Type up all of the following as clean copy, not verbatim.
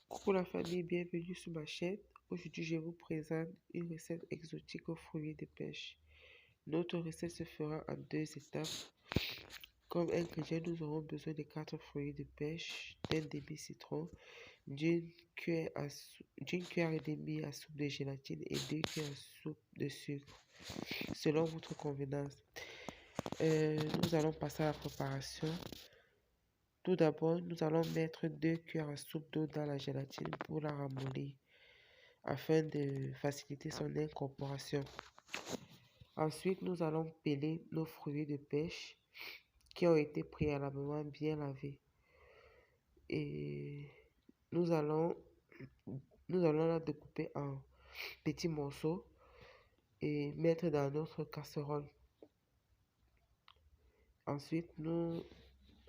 Coucou la famille, bienvenue sur ma chaîne. Aujourd'hui, je vous présente une recette exotique aux fruits de pêche. Notre recette se fera en deux étapes. Comme ingrédients, nous aurons besoin de 4 fruits de pêche, d'un demi-citron, d'une cuillère et demie à soupe de gélatine et 2 cuillères à soupe de sucre, selon votre convenance. Nous allons passer à la préparation. Tout d'abord, nous allons mettre 2 cuillères à soupe d'eau dans la gélatine pour la ramollir, afin de faciliter son incorporation. Ensuite, nous allons peler nos fruits de pêche qui ont été préalablement bien lavés. Et nous allons la découper en petits morceaux et mettre dans notre casserole. Ensuite, nous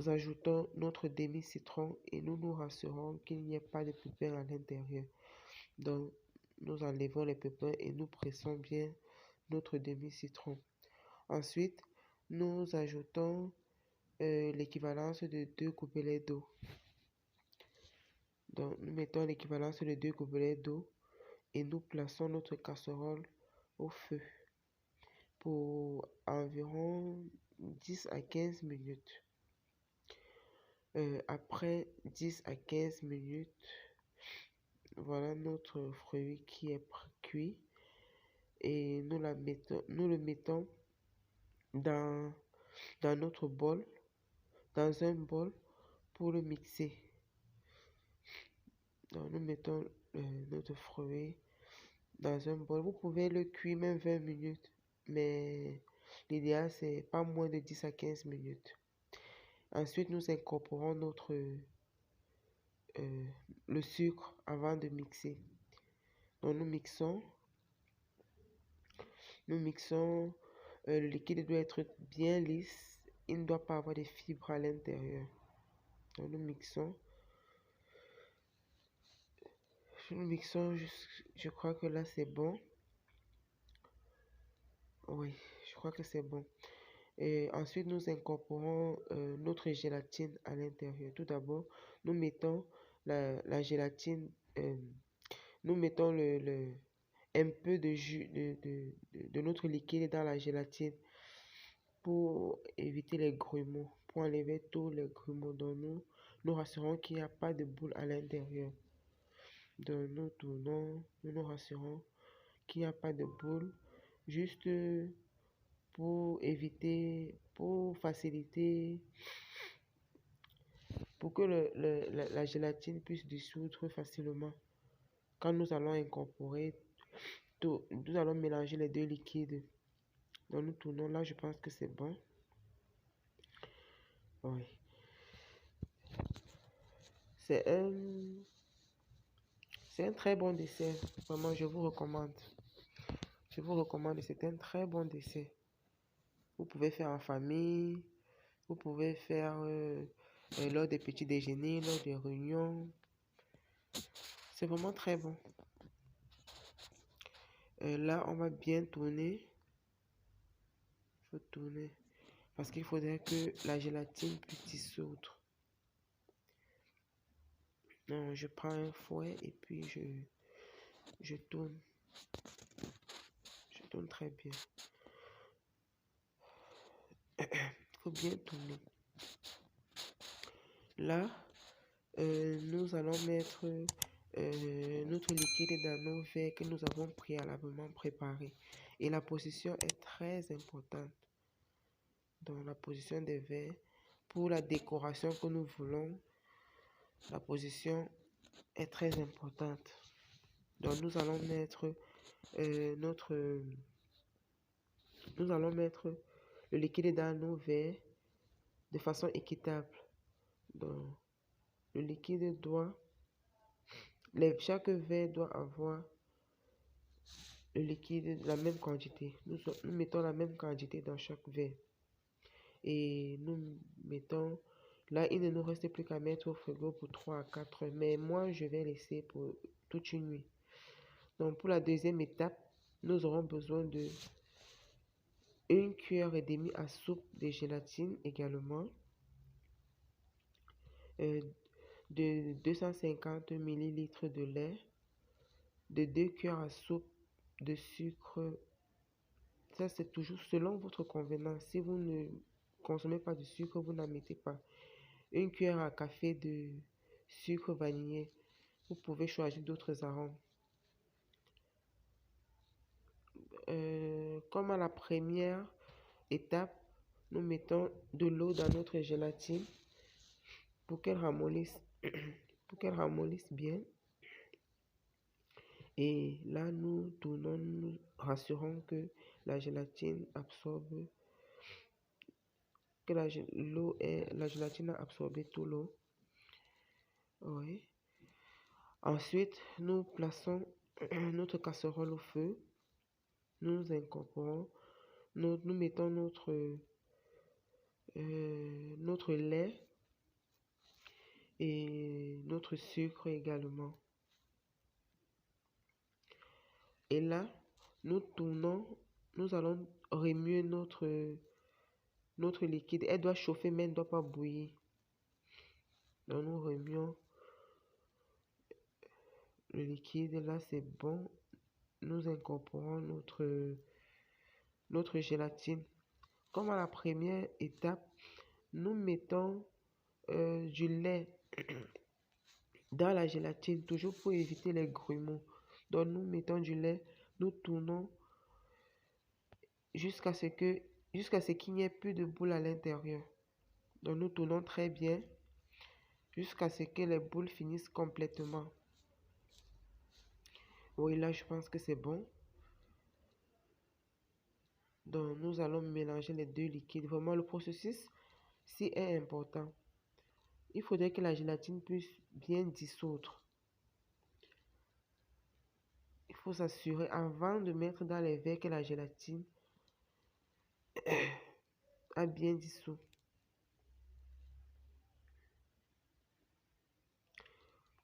ajoutons notre demi-citron et nous nous rassurons qu'il n'y ait pas de pépins à l'intérieur. Donc, nous enlevons les pépins et nous pressons bien notre demi-citron. Ensuite, nous ajoutons l'équivalence de 2 gobelets d'eau. Donc, nous mettons l'équivalence de 2 gobelets d'eau et nous plaçons notre casserole au feu pour environ 10 à 15 minutes. Après 10 à 15 minutes, voilà notre fruit qui est cuit et nous le mettons dans notre bol, dans un bol pour le mixer. Donc, nous mettons notre fruit dans un bol. Vous pouvez le cuire même 20 minutes, mais l'idéal c'est pas moins de 10 à 15 minutes. Ensuite, nous incorporons le sucre avant de mixer. Donc, nous mixons. Le liquide doit être bien lisse. Il ne doit pas avoir de fibres à l'intérieur. Donc, nous mixons. Je crois que là c'est bon. Oui, je crois que c'est bon. Et ensuite, nous incorporons notre gélatine à l'intérieur. Tout d'abord, nous mettons la gélatine, nous mettons un peu de jus de notre liquide dans la gélatine pour éviter les grumeaux, pour enlever tous les grumeaux. Donc, nous rassurons qu'il n'y a pas de boule à l'intérieur. Donc, nous tournons, nous nous rassurons qu'il n'y a pas de boule, juste pour éviter, pour faciliter, pour que la gélatine puisse dissoudre facilement. Quand nous allons incorporer tout, nous allons mélanger les deux liquides. Donc nous tournons là, je pense que c'est bon. Oui. C'est un très bon dessert. Vraiment, je vous recommande. Je vous recommande, c'est un très bon dessert. Vous pouvez faire en famille, vous pouvez faire lors des petits déjeuners, lors des réunions. C'est vraiment très bon. Là, on va bien tourner. Il faut tourner. Parce qu'il faudrait que la gélatine puisse dissoudre. Donc, je prends un fouet et puis je tourne. Je tourne très bien. Il faut bien tourner. Là, nous allons mettre notre liquide dans nos verres que nous avons préalablement préparés. Et la position est très importante. Dans la position des verres, pour la décoration que nous voulons, la position est très importante. Donc nous allons mettre le liquide dans nos verres de façon équitable. Donc le liquide chaque verre doit avoir le liquide de la même quantité. Nous mettons la même quantité dans chaque verre. Et nous mettons, là il ne nous reste plus qu'à mettre au frigo pour 3 à 4 heures. Mais moi je vais laisser pour toute une nuit. Donc pour la deuxième étape, nous aurons besoin de 1 cuillère et demie à soupe de gélatine également. de 250 ml de lait, de 2 cuillères à soupe de sucre. Ça, c'est toujours selon votre convenance. Si vous ne consommez pas de sucre, vous n'en mettez pas. 1 cuillère à café de sucre vanillé. Vous pouvez choisir d'autres arômes. Comme à la première étape, nous mettons de l'eau dans notre gélatine pour qu'elle ramollisse, bien. Et là, nous tournons, nous rassurons que la gélatine absorbe, que la gélatine a absorbé tout l'eau. Oui. Ensuite, nous plaçons notre casserole au feu. Nous incorporons, nous mettons notre lait et notre sucre également. Et là, nous tournons, nous allons remuer notre liquide. Elle doit chauffer, mais elle ne doit pas bouillir. Donc, nous remuons le liquide. Là, c'est bon. Nous incorporons notre gélatine. Comme à la première étape, nous mettons du lait dans la gélatine, toujours pour éviter les grumeaux. Donc, nous mettons du lait, nous tournons jusqu'à ce qu'il n'y ait plus de boules à l'intérieur. Donc, nous tournons très bien jusqu'à ce que les boules finissent complètement. Oui, là, je pense que c'est bon. Donc, nous allons mélanger les deux liquides. Vraiment, le processus, si est important. Il faudrait que la gélatine puisse bien dissoudre. Il faut s'assurer avant de mettre dans les verres que la gélatine a bien dissous.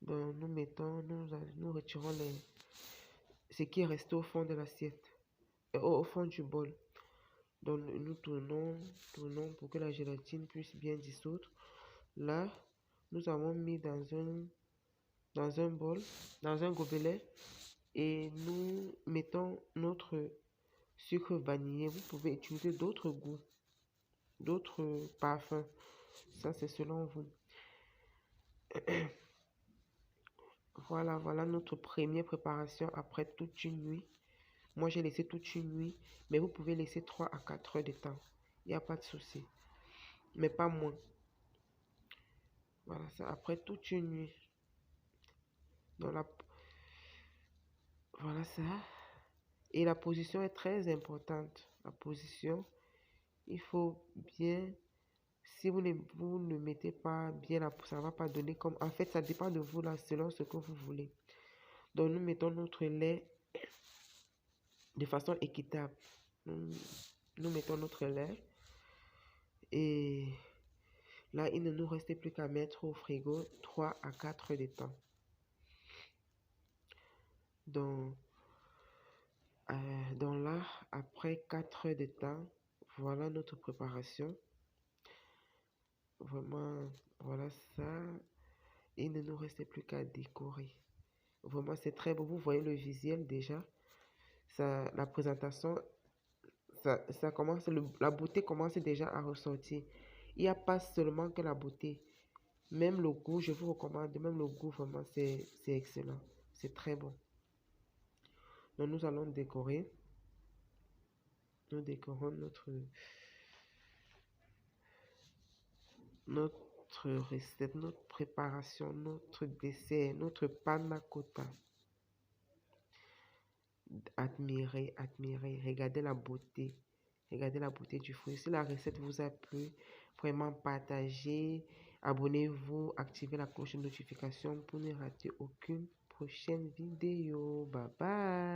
Donc, nous retirons ce qui est resté au fond de l'assiette, au fond du bol. Donc, nous tournons pour que la gélatine puisse bien dissoudre. Là, nous avons mis dans un bol, dans un gobelet, et nous mettons notre sucre vanillé. Vous pouvez utiliser d'autres goûts, d'autres parfums. Ça, c'est selon vous. Voilà notre première préparation après toute une nuit. Moi, j'ai laissé toute une nuit, mais vous pouvez laisser 3 à 4 heures de temps. Il n'y a pas de souci, mais pas moins. Voilà, ça après toute une nuit. Voilà ça. Et la position est très importante. La position, il faut bien, si vous ne mettez pas bien, ça ne va pas donner comme, en fait, ça dépend de vous là, selon ce que vous voulez. Donc, nous mettons notre lait de façon équitable. Nous mettons notre lait et là, il ne nous reste plus qu'à mettre au frigo 3 à 4 heures de temps. Donc là, après 4 heures de temps, voilà notre préparation. Vraiment, voilà ça. Il ne nous reste plus qu'à décorer. Vraiment, c'est très beau. Vous voyez le visuel déjà. La présentation, ça commence, la beauté commence déjà à ressortir. Il n'y a pas seulement que la beauté. Même le goût, je vous recommande, même le goût, vraiment, c'est excellent. C'est très bon. Donc, nous allons décorer. Nous décorons notre recette, notre préparation, notre dessert, notre panna cotta. Admirez, regardez la beauté du fruit. Si la recette vous a plu, vraiment partagez, abonnez-vous, activez la cloche de notification pour ne rater aucune prochaine vidéo. Bye bye.